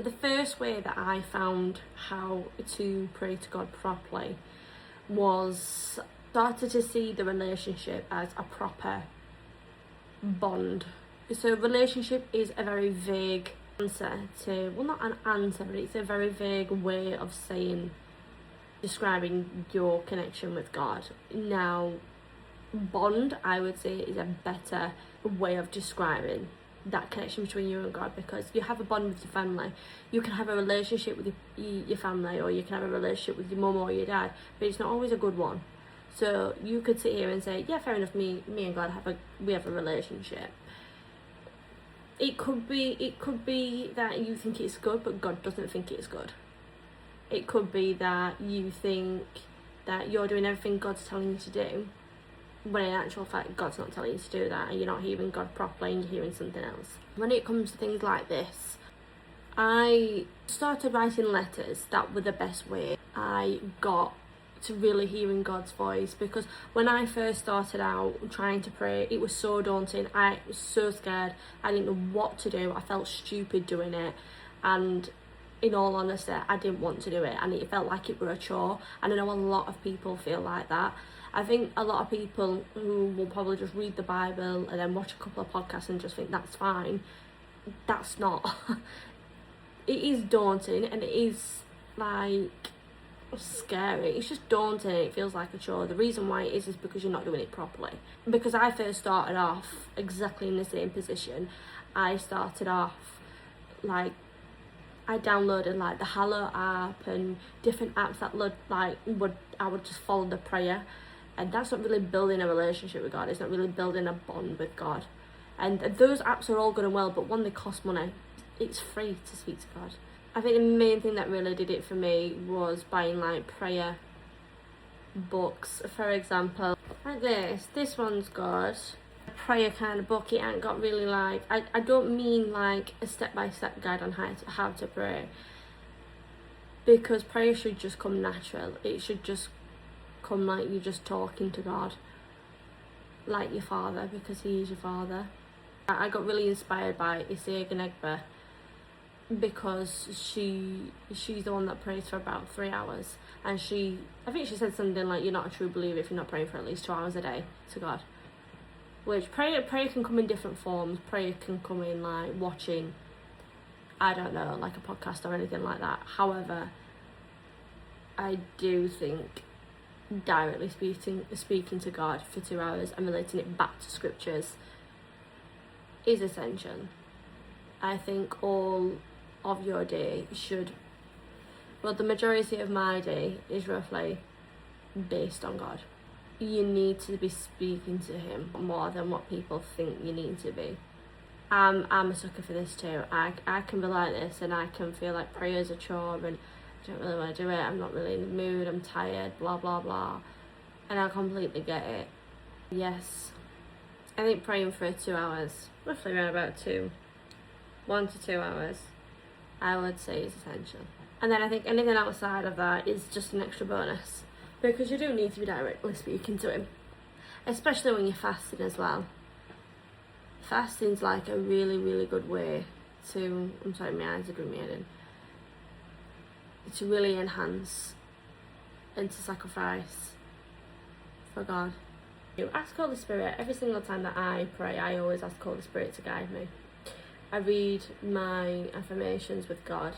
The first way that I found how to pray to God properly was started to see the relationship as a proper bond. So relationship is a very vague answer to, well, not an answer, but it's a very vague way of describing your connection with God. Now, bond, I would say, is a better way of describing that connection between you and God, because you have a bond with your family. You can have a relationship with your family, or you can have a relationship with your mum or your dad, but it's not always a good one. So you could sit here and say, yeah, fair enough, me and God we have a relationship. It could be that you think it's good, but God doesn't think it's good. It could be that you think that you're doing everything God's telling you to do, when in actual fact God's not telling you to do that, and you're not hearing God properly and you're hearing something else. When it comes to things like this, I started writing letters. That were the best way I got to really hearing God's voice, because when I first started out trying to pray, it was so daunting. I was so scared. I didn't know what to do. I felt stupid doing it, and in all honesty, I didn't want to do it, and it felt like it were a chore. And I know a lot of people feel like that. I think a lot of people who will probably just read the Bible and then watch a couple of podcasts and just think that's fine. That's not. It is daunting, and it is like scary. It's just daunting. It feels like a chore. The reason why it is because you're not doing it properly. Because I first started off exactly in the same position. I started off like, I downloaded like the Hallow app and different apps that I would just follow the prayer, and that's not really building a relationship with God. It's not really building a bond with God. And those apps are all good and well, but one, they cost money. It's free to speak to God. I think the main thing that really did it for me was buying like prayer books. For example, like this one's got a prayer kind of book. It ain't got really like, I don't mean like a step-by-step guide on how to pray, because prayer should just come natural. It should just come like you're just talking to God, like your father, because he is your father. I got really inspired by Isaiah Gnegba, because she's the one that prays for about 3 hours, and I think she said something like, you're not a true believer if you're not praying for at least 2 hours a day to God. Which prayer can come in different forms. Prayer can come in like watching, I don't know, like a podcast or anything like that. However, I do think directly speaking to God for 2 hours and relating it back to scriptures is essential. I think all of your day the majority of my day is roughly based on God. You need to be speaking to him more than what people think you need to be. I'm a sucker for this too. I can be like this, and I can feel like prayer's a chore and I don't really want to do it. I'm not really in the mood, I'm tired, blah blah blah. And I completely get it. Yes, I think praying for 2 hours, roughly around about 1 to 2 hours, I would say is essential. And then I think anything outside of that is just an extra bonus, because you do need to be directly speaking to him, especially when you're fasting as well. Fasting's like a really, really good way to, I'm sorry, my eyes are doing me head in, to really enhance and to sacrifice for God. You ask Holy Spirit. Every single time that I pray, I always ask Holy Spirit to guide me. I read my affirmations with God,